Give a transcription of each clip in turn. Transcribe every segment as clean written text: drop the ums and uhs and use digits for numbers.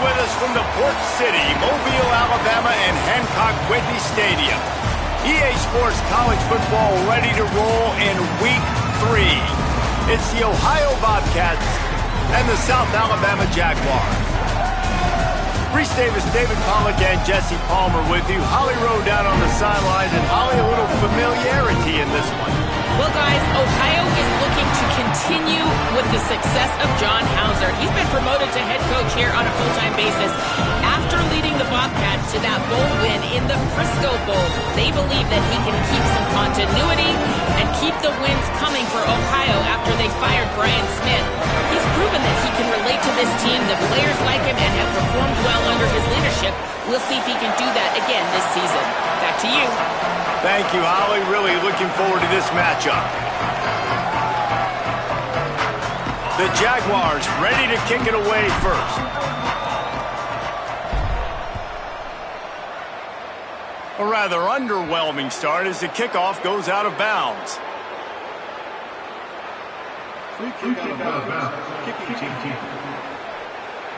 with us from the Port City, Mobile, Alabama, and Hancock-Whitney Stadium. EA Sports College Football ready to roll in Week 3. It's the Ohio Bobcats and the South Alabama Jaguars. Reese Davis, David Pollack, and Jesse Palmer with you. Holly Rowe down on the sidelines, and Holly, a little familiarity in this one. Well, guys, Ohio is looking to continue with the success of John Hauser. He's been promoted to head coach here on a full-time basis after leading the Bobcats to that bowl win in the Frisco Bowl. They believe that he can keep some continuity and keep the wins coming for Ohio after they fired Brian Smith. He's proven that he can relate to this team. The players like him and have performed well under his leadership. We'll see if he can do that again this season. Back to you. Thank you, Holly. Really looking forward to this matchup. The Jaguars ready to kick it away first. A rather underwhelming start as the kickoff goes out of bounds.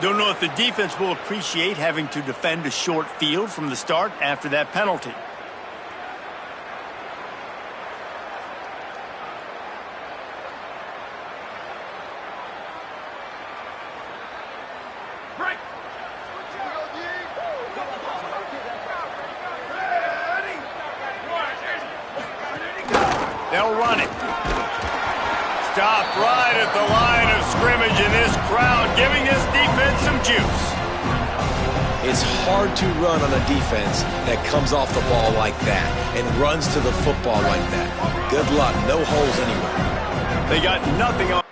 Don't know if the defense will appreciate having to defend a short field from the start after that penalty. They'll run it. Stopped right at the line of scrimmage, and this crowd giving this defense some juice. It's hard to run on a defense that comes off the ball like that and runs to the football like that. Good luck. No holes anywhere. They got nothing on.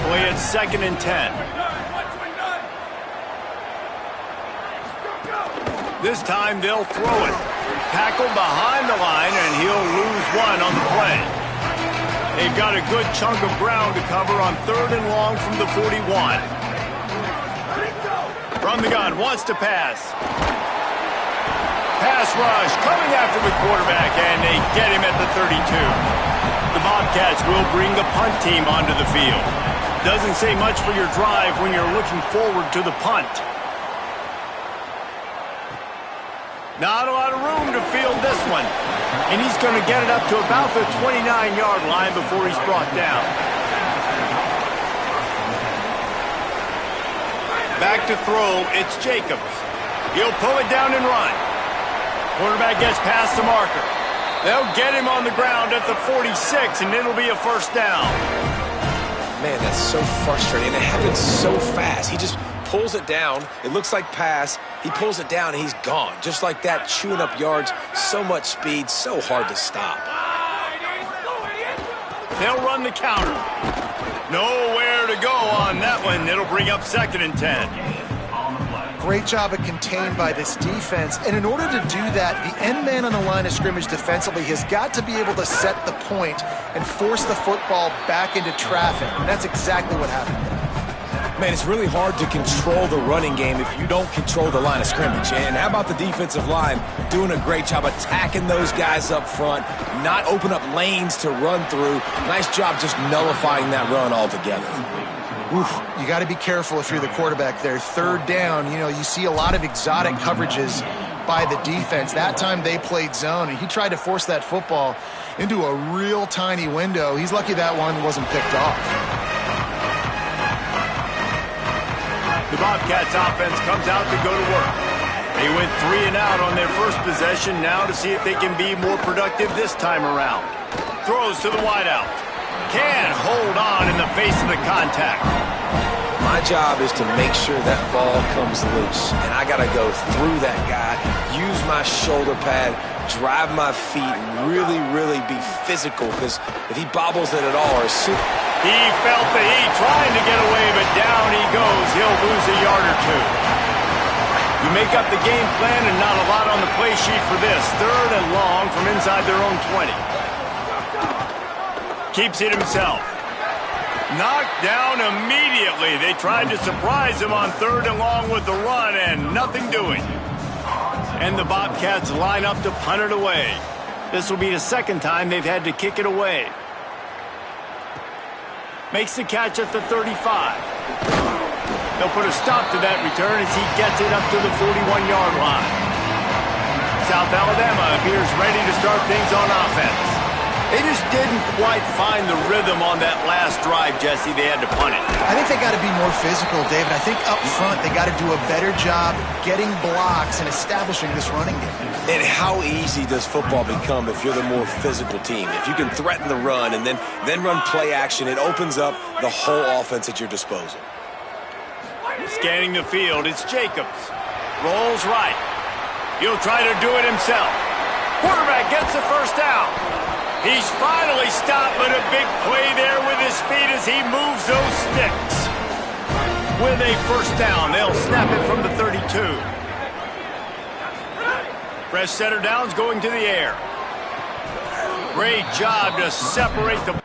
Play at 2nd and 10. This time they'll throw it. Tackle behind the line, and he'll lose one on the play. They've got a good chunk of ground to cover on 3rd and long from the 41. From the gun, wants to pass. Pass rush coming after the quarterback, and they get him at the 32. The Bobcats will bring the punt team onto the field. Doesn't say much for your drive when you're looking forward to the punt. Not a lot of room to field this one. And he's going to get it up to about the 29-yard line before he's brought down. Back to throw, it's Jacobs. He'll pull it down and run. Quarterback gets past the marker. They'll get him on the ground at the 46, and it'll be a first down. Man, that's so frustrating. It happens so fast. He just pulls it down. It looks like pass. He pulls it down, and he's gone. Just like that, chewing up yards. So much speed, so hard to stop. They'll run the counter. Nowhere to go on that one. It'll bring up 2nd and 10. Great job of contained by this defense. And in order to do that, the end man on the line of scrimmage defensively has got to be able to set the point and force the football back into traffic. And that's exactly what happened. Man, it's really hard to control the running game if you don't control the line of scrimmage. And how about the defensive line doing a great job attacking those guys up front, not open up lanes to run through. Nice job just nullifying that run altogether. Oof, you got to be careful if you're the quarterback there. 3rd down, you see a lot of exotic coverages by the defense. That time they played zone, and he tried to force that football into a real tiny window. He's lucky that one wasn't picked off. The Bobcats offense comes out to go to work. They went 3 and out on their first possession, now to see if they can be more productive this time around. Throws to the wideout. Can't hold on in the face of the contact. My job is to make sure that ball comes loose, and I got to go through that guy, use my shoulder pad, drive my feet, really, really be physical, because if he bobbles it at all, or he felt the heat trying to get away, but down he goes. He'll lose a yard or 2. You make up the game plan, and not a lot on the play sheet for this. 3rd and long from inside their own 20. Keeps it himself. Knocked down immediately. They tried to surprise him on 3rd and long with the run, and nothing doing. And the Bobcats line up to punt it away. This will be the 2nd time they've had to kick it away. Makes the catch at the 35. They'll put a stop to that return as he gets it up to the 41-yard line. South Alabama appears ready to start things on offense. They just didn't quite find the rhythm on that last drive, Jesse. They had to punt it. I think they got to be more physical, David. I think up front they got to do a better job getting blocks and establishing this running game. And how easy does football become if you're the more physical team? If you can threaten the run and then run play action, it opens up the whole offense at your disposal. Scanning the field, it's Jacobs. Rolls right. He'll try to do it himself. Quarterback gets the first down. He's finally stopped, but a big play there with his speed as he moves those sticks. With a first down, they'll snap it from the 32. Fresh setter downs going to the air. Great job to separate the...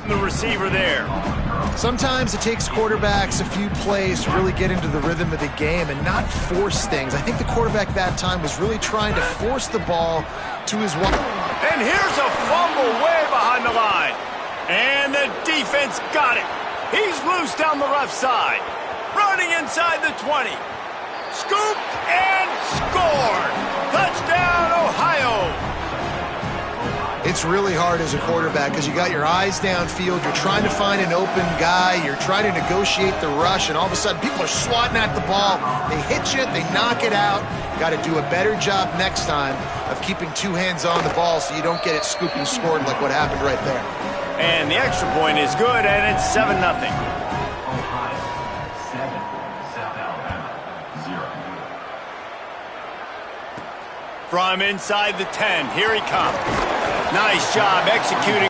The receiver there. Sometimes it takes quarterbacks a few plays to really get into the rhythm of the game and not force things. I think the quarterback that time was really trying to force the ball to his wide. And here's a fumble way behind the line. And the defense got it. He's loose down the left side. Running inside the 20. Scooped and scored. Touchdown, Ohio. It's really hard as a quarterback because you got your eyes downfield. You're trying to find an open guy. You're trying to negotiate the rush, and all of a sudden people are swatting at the ball. They hit you. They knock it out. You got to do a better job next time of keeping two hands on the ball so you don't get it scooped and scored like what happened right there. And the extra point is good, and it's 7-0. From inside the 10, here he comes. Nice job executing.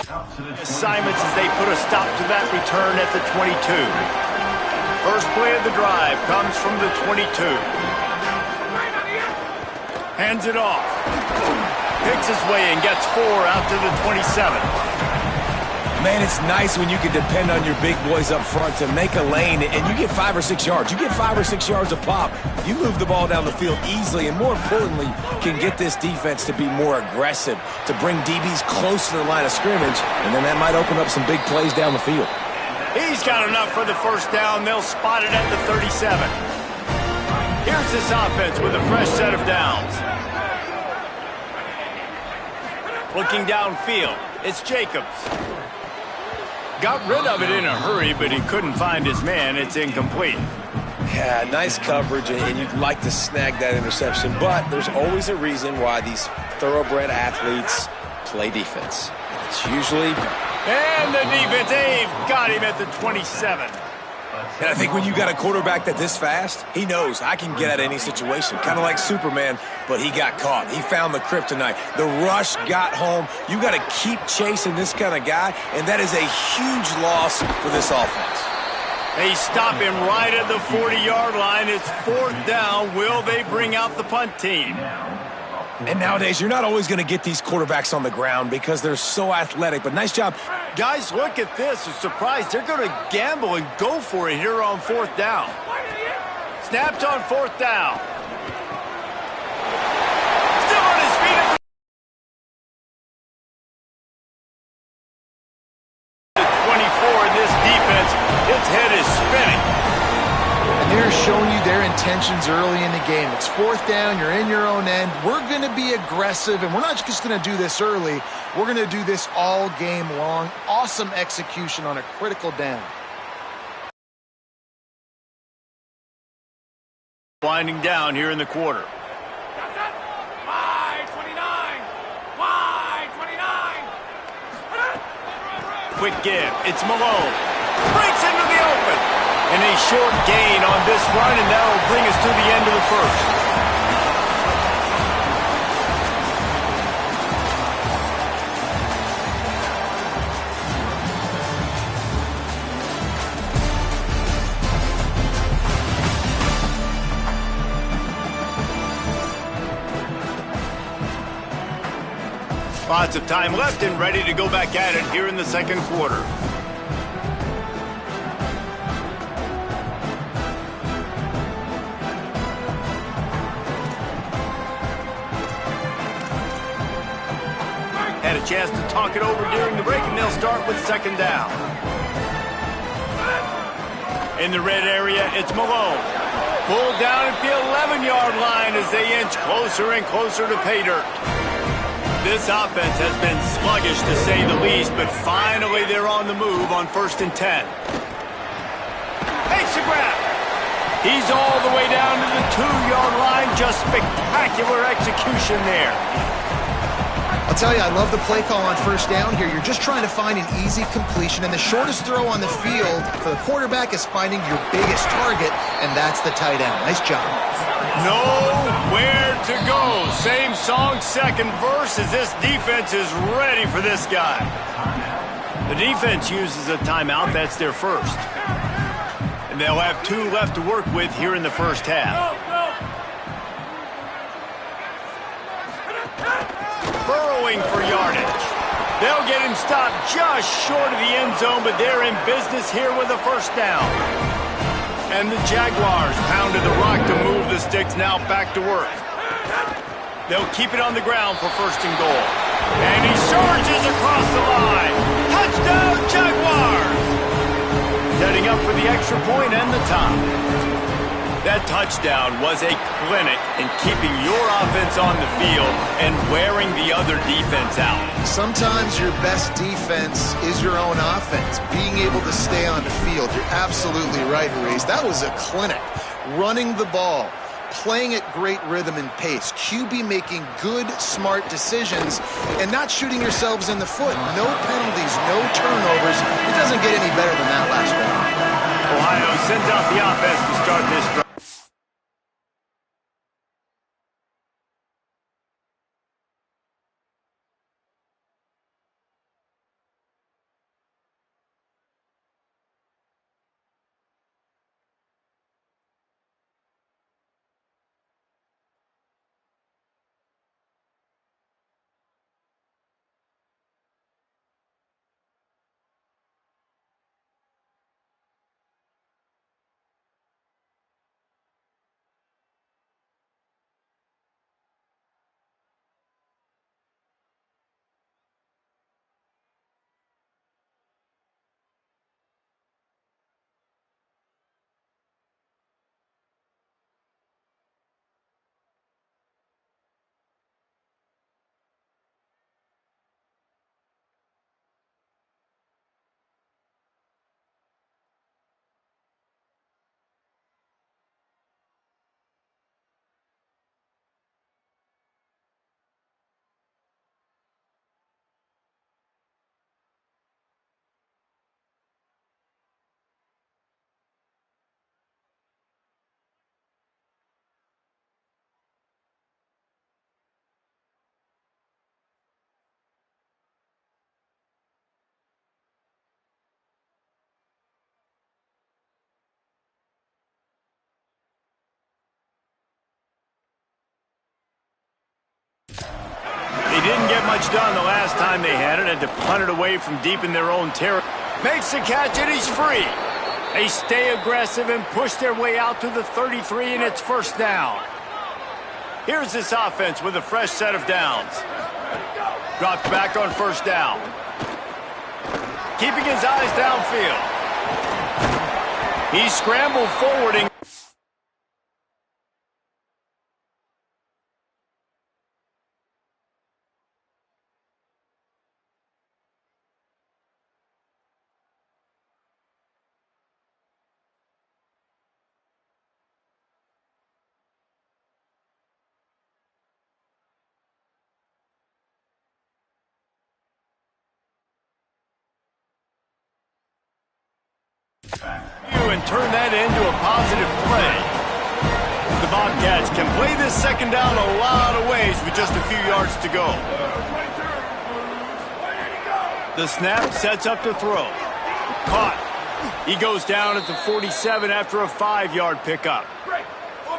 Assignments as they put a stop to that return at the 22. First play of the drive comes from the 22. Hands it off. Picks his way and gets 4 out to the 27. Man, it's nice when you can depend on your big boys up front to make a lane and you get 5 or 6 yards. You get 5 or 6 yards a pop. You move the ball down the field easily and, more importantly, can get this defense to be more aggressive, to bring DBs close to the line of scrimmage, and then that might open up some big plays down the field. He's got enough for the first down. They'll spot it at the 37. Here's this offense with a fresh set of downs. Looking downfield, it's Jacobs. Got rid of it in a hurry, but he couldn't find his man. It's incomplete. Yeah, nice coverage, and you'd like to snag that interception, but there's always a reason why these thoroughbred athletes play defense. It's usually... And the defense, they've got him at the 27. And I think when you got a quarterback that's this fast, he knows I can get at any situation. Kind of like Superman, but he got caught. He found the kryptonite. The rush got home. You got to keep chasing this kind of guy, and that is a huge loss for this offense. They stop him right at the 40-yard line. It's 4th down. Will they bring out the punt team? And nowadays, you're not always going to get these quarterbacks on the ground because they're so athletic, but nice job. Guys, look at this. I'm surprised. They're going to gamble and go for it here on 4th down. Snaps on 4th down. Still on his feet at the 24 in this defense. Its head is spinning. They're showing you their intentions early in the game. It's 4th down. You're in your own end. We're going to be aggressive, and we're not just going to do this early. We're going to do this all game long. Awesome execution on a critical down. Winding down here in the quarter. Wide 29. Wide 29. Quick give. It's Malone. Breaks into the open. And a short gain on this run, and that will bring us to the end of the first. Lots of time left and ready to go back at it here in the second quarter. Had a chance to talk it over during the break, and they'll start with 2nd down. In the red area, it's Malone. Pulled down at the 11-yard line as they inch closer and closer to pay dirt. This offense has been sluggish, to say the least, but finally they're on the move on 1st and 10. Makes a grab. He's all the way down to the 2-yard line. Just spectacular execution there. I'll tell you, I love the play call on 1st down here. You're just trying to find an easy completion, and the shortest throw on the field for the quarterback is finding your biggest target, and that's the tight end. Nice job. Nowhere to go. Same song, second verse, as this defense is ready for this guy. The defense uses a timeout. That's their first. And they'll have 2 left to work with here in the first half. Burrowing for yardage. They'll get him stopped just short of the end zone, but they're in business here with a 1st down. And the Jaguars pounded the rock to move the sticks, now back to work. They'll keep it on the ground for 1st and goal. And he surges across the line. Touchdown, Jaguars! Setting up for the extra point and the tie. That touchdown was a clinic in keeping your offense on the field and wearing the other defense out. Sometimes your best defense is your own offense, being able to stay on the field. You're absolutely right, Reese. That was a clinic. Running the ball, playing at great rhythm and pace, QB making good, smart decisions, and not shooting yourselves in the foot. No penalties, no turnovers. It doesn't get any better than that last round. Ohio sends out the offense to start this drive. much done the last time they had it. Had to punt it away from deep in their own territory. Makes the catch, and he's free. They stay aggressive and push their way out to the 33, and it's first down. Here's this offense with a fresh set of downs. Dropped back on first down. Keeping his eyes downfield. He scrambled forward and turn that into a positive play. The Bobcats can play this second down a lot of ways with just a few yards to go. The snap sets up to throw. Caught. He goes down at the 47 after a 5-yard pickup.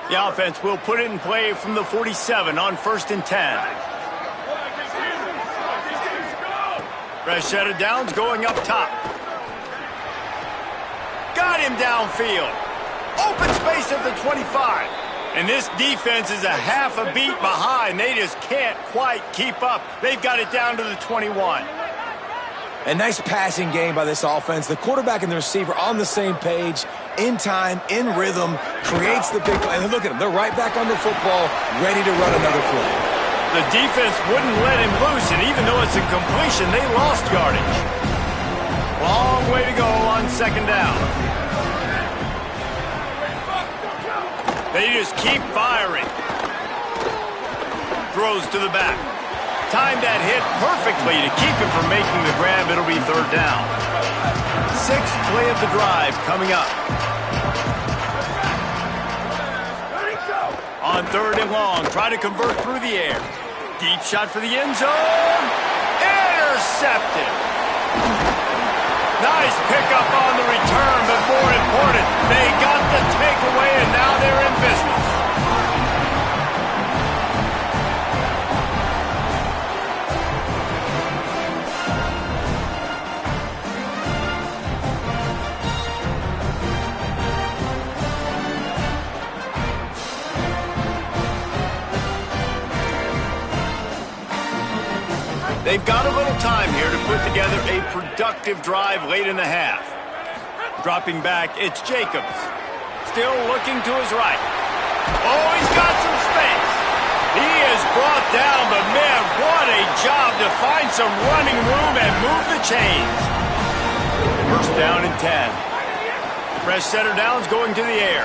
The offense will put it in play from the 47 on 1st and 10. Fresh set of downs going up top. Got him downfield. Open space at the 25. And this defense is a half a beat behind. They just can't quite keep up. They've got it down to the 21. A nice passing game by this offense. The quarterback and the receiver on the same page, in time, in rhythm, creates the big play. And look at them. They're right back on the football, ready to run another play. The defense wouldn't let him loose, and even though it's a completion, they lost yardage. Long way to go on second down. They just keep firing. Throws to the back. Timed that hit perfectly to keep him from making the grab. It'll be third down. 6th play of the drive coming up. On 3rd and long, try to convert through the air. Deep shot for the end zone. Intercepted. Nice pickup on the return, but more important, they got the takeaway, and now they're in business. They've got a little time here to put together a productive drive late in the half. Dropping back, it's Jacobs. Still looking to his right. Oh, he's got some space. He is brought down, but man, what a job to find some running room and move the chains. First down and 10. Fresh setter downs going to the air.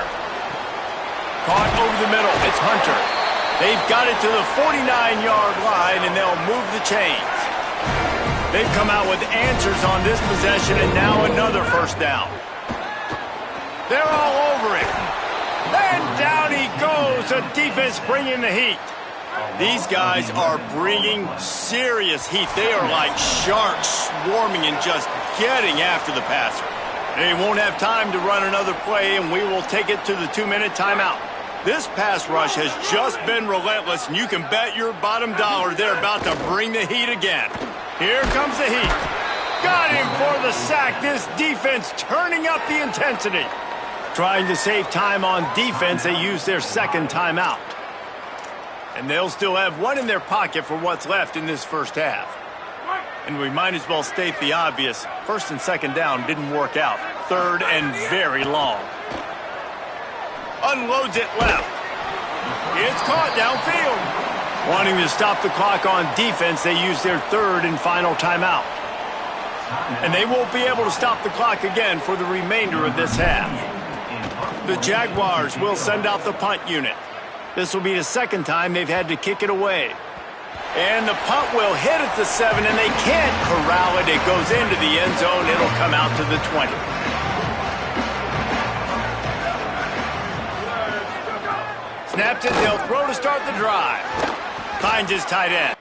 Caught over the middle. It's Hunter. They've got it to the 49-yard line, and they'll move the chains. They've come out with answers on this possession, and now another first down. They're all over it. And down he goes. The defense bringing the heat. These guys are bringing serious heat. They are like sharks swarming and just getting after the passer. They won't have time to run another play, and we will take it to the 2-minute timeout. This pass rush has just been relentless, and you can bet your bottom dollar they're about to bring the heat again. Here comes the heat. Got him for the sack. This defense turning up the intensity. Trying to save time on defense, they use their second timeout. And they'll still have one in their pocket for what's left in this first half. And we might as well state the obvious. First and second down didn't work out. Third and very long. Unloads it left. It's caught downfield. Wanting to stop the clock on defense, they use their third and final timeout. And they won't be able to stop the clock again for the remainder of this half. The Jaguars will send out the punt unit. This will be the second time they've had to kick it away. And the punt will hit at the 7, and they can't corral it. It goes into the end zone. It'll come out to the 20. Snaps it, they'll throw to start the drive. Finds his tight end.